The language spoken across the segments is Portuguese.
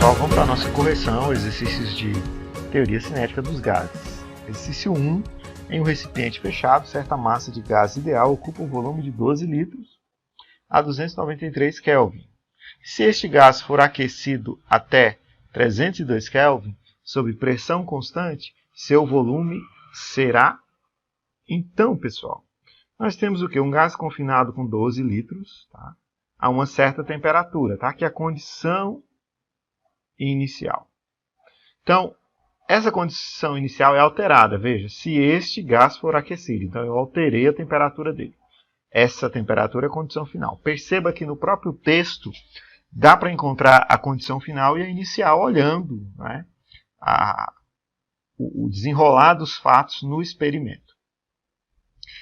pessoal, vamos para a nossa correção, exercícios de teoria cinética dos gases. Exercício 1. Em um recipiente fechado, certa massa de gás ideal ocupa um volume de 12 litros a 293 Kelvin. Se este gás for aquecido até 302 Kelvin, sob pressão constante, seu volume será... Então, pessoal, nós temos o quê? Um gás confinado com 12 litros, tá? A uma certa temperatura, tá? Que é a condição inicial. Então, essa condição inicial é alterada. Veja, se este gás for aquecido, então eu alterei a temperatura dele. Essa temperatura é a condição final. Perceba que no próprio texto dá para encontrar a condição final e a inicial olhando, né, o desenrolar dos fatos no experimento.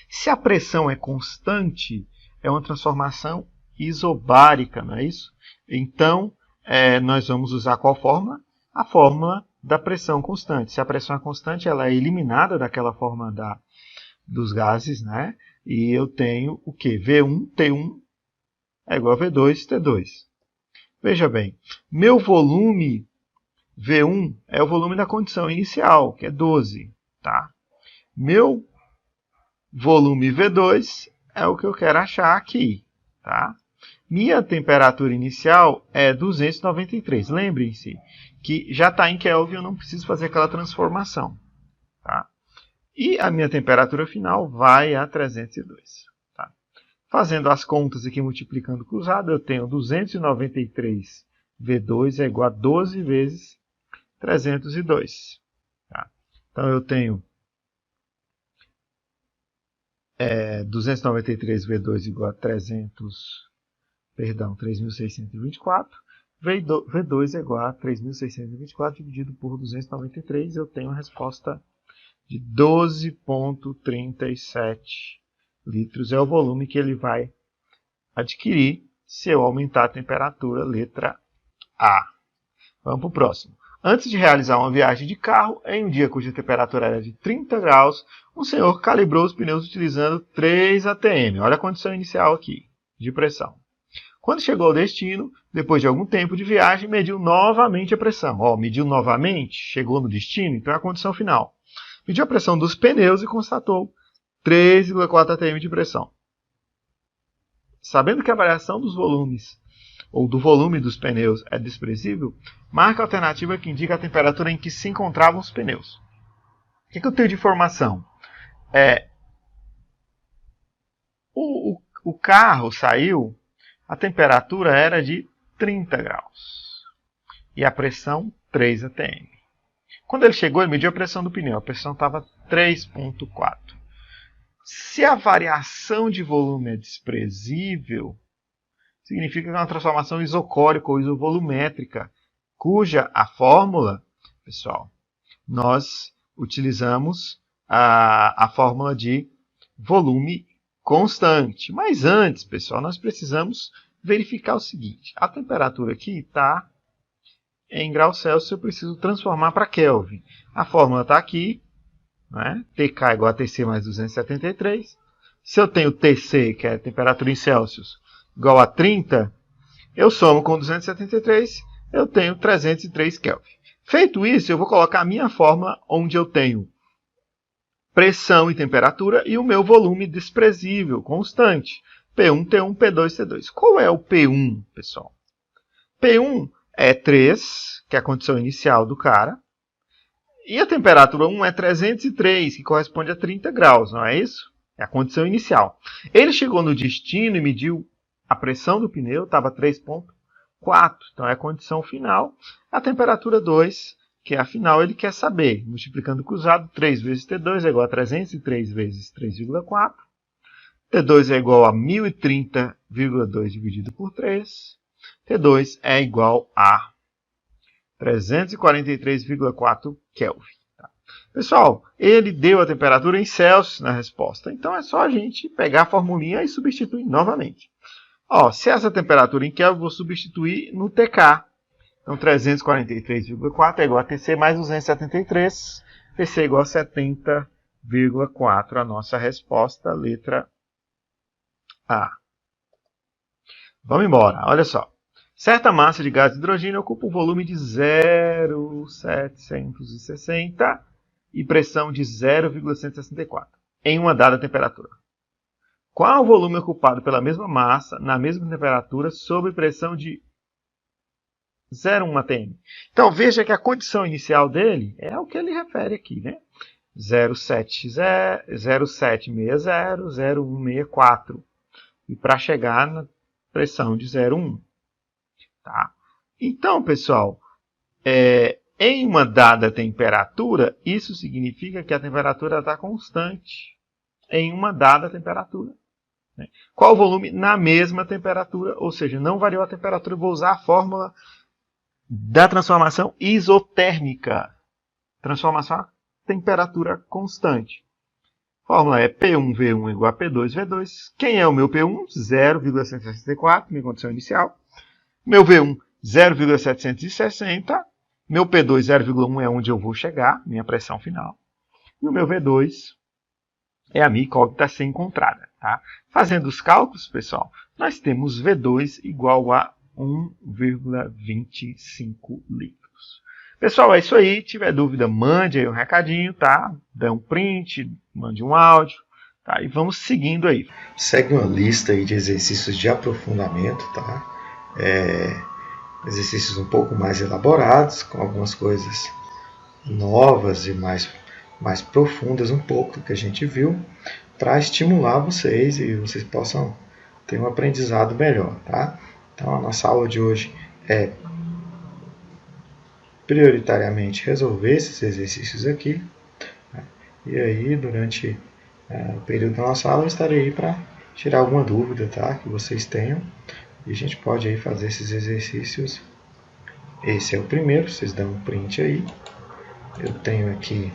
Se a pressão é constante, é uma transformação isobárica, não é isso? Então, nós vamos usar qual fórmula? A fórmula da pressão constante. Se a pressão é constante, ela é eliminada daquela forma dos gases, né? E eu tenho o quê? V1T1 é igual a V2T2. Veja bem, meu volume V1 é o volume da condição inicial, que é 12. Tá? Meu volume V2 é o que eu quero achar aqui. Tá? Minha temperatura inicial é 293. Lembrem-se que já está em Kelvin, eu não preciso fazer aquela transformação. Tá? E a minha temperatura final vai a 302. Tá? Fazendo as contas aqui, multiplicando cruzado, eu tenho 293 V2 é igual a 12 vezes 302. Tá? Então, eu tenho 293 V2 igual a 3.624. V2 é igual a 3.624 dividido por 293. Eu tenho a resposta de 12,37 litros. É o volume que ele vai adquirir se eu aumentar a temperatura, letra A. Vamos para o próximo. Antes de realizar uma viagem de carro, em um dia cuja temperatura era de 30 graus, um senhor calibrou os pneus utilizando 3 atm. Olha a condição inicial aqui, de pressão. Quando chegou ao destino, depois de algum tempo de viagem, mediu novamente a pressão. Mediu novamente, chegou no destino, então é a condição final. Mediu a pressão dos pneus e constatou 3,4 atm de pressão. Sabendo que a variação dos volumes, ou do volume dos pneus, é desprezível, marca a alternativa que indica a temperatura em que se encontravam os pneus. O que eu tenho de informação? O carro saiu, a temperatura era de 30 graus e a pressão 3 atm. Quando ele chegou, ele mediu a pressão do pneu. A pressão estava 3,4. Se a variação de volume é desprezível, significa que é uma transformação isocórica ou isovolumétrica, cuja a fórmula, pessoal, nós utilizamos a fórmula de volume constante. Mas antes, pessoal, nós precisamos verificar o seguinte. A temperatura aqui está em graus Celsius, eu preciso transformar para Kelvin. A fórmula está aqui, né? TK é igual a TC mais 273. Se eu tenho TC, que é a temperatura em Celsius, igual a 30, eu somo com 273, eu tenho 303 Kelvin. Feito isso, eu vou colocar a minha fórmula onde eu tenho pressão e temperatura e o meu volume desprezível, constante. P1, T1, P2, T2. Qual é o P1, pessoal? P1 é 3, que é a condição inicial do cara. E a temperatura 1 é 303, que corresponde a 30 graus, não é isso? É a condição inicial. Ele chegou no destino e mediu a pressão do pneu, estava 3,4. Então é a condição final. A temperatura 2, que é a final, ele quer saber. Multiplicando cruzado, 3 vezes T2 é igual a 303 vezes 3,4. T2 é igual a 1030,2 dividido por 3. T2 é igual a 343,4 Kelvin. Tá? Pessoal, ele deu a temperatura em Celsius na resposta. Então é só a gente pegar a formulinha e substituir novamente. Se essa temperatura em Kelvin, eu vou substituir no TK. Então 343,4 é igual a TC mais 273. TC é igual a 70,4. A nossa resposta, letra A. Vamos embora. Olha só. Certa massa de gás de hidrogênio ocupa um volume de 0,760 e pressão de 0,164 em uma dada temperatura. Qual o volume ocupado pela mesma massa na mesma temperatura sob pressão de 0,1 atm? Então veja que a condição inicial dele é o que ele refere aqui, né? 0,760, 0,164. E para chegar na pressão de 0,1. Tá? Então, pessoal, em uma dada temperatura, isso significa que a temperatura está constante em uma dada temperatura. Né? Qual o volume? Na mesma temperatura, ou seja, não variou a temperatura. Vou usar a fórmula da transformação isotérmica. Transformação a temperatura constante. A fórmula é P1V1 igual a P2V2. Quem é o meu P1? 0,164, minha condição inicial. Meu V1, 0,760. Meu P2, 0,1 é onde eu vou chegar, minha pressão final. E o meu V2 é a minha incógnita a ser encontrada. Tá? Fazendo os cálculos, pessoal, nós temos V2 igual a 1,25 litros. Pessoal, é isso aí. Se tiver dúvida, mande aí um recadinho, tá? Dê um print, mande um áudio. Tá? E vamos seguindo aí. Segue uma lista aí de exercícios de aprofundamento, tá? Exercícios um pouco mais elaborados, com algumas coisas novas e mais profundas um pouco do que a gente viu, para estimular vocês e vocês possam ter um aprendizado melhor, tá? Então a nossa aula de hoje é prioritariamente resolver esses exercícios aqui, tá? E aí durante o período da nossa aula eu estarei aí para tirar alguma dúvida, tá? Que vocês tenham. E a gente pode aí fazer esses exercícios. Esse é o primeiro, vocês dão um print aí. Eu tenho aqui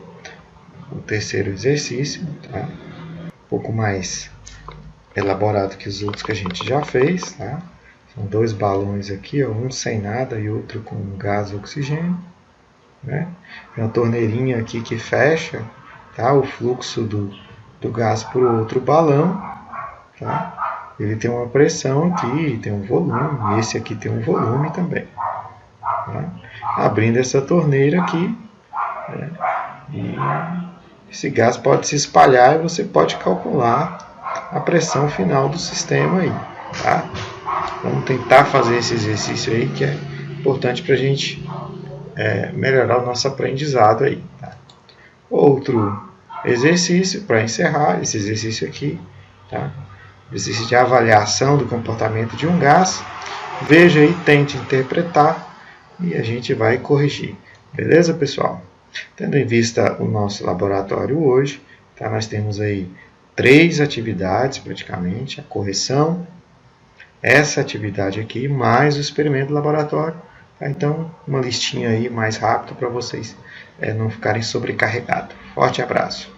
o terceiro exercício, tá? Um pouco mais elaborado que os outros que a gente já fez, tá? São dois balões aqui, ó, um sem nada e outro com gás e oxigênio, né? Tem uma torneirinha aqui que fecha, tá? O fluxo do gás para o outro balão, tá? Ele tem uma pressão aqui, tem um volume, e esse aqui tem um volume também. Tá? Abrindo essa torneira aqui, né? E esse gás pode se espalhar e você pode calcular a pressão final do sistema aí. Tá? Vamos tentar fazer esse exercício aí, que é importante para a gente melhorar o nosso aprendizado aí. Tá? Outro exercício, para encerrar esse exercício aqui, tá? Exercício de avaliação do comportamento de um gás. Veja e tente interpretar e a gente vai corrigir. Beleza, pessoal? Tendo em vista o nosso laboratório hoje, tá? Nós temos aí 3 atividades praticamente. A correção, essa atividade aqui, mais o experimento do laboratório. Tá? Então, uma listinha aí mais rápida para vocês não ficarem sobrecarregados. Forte abraço!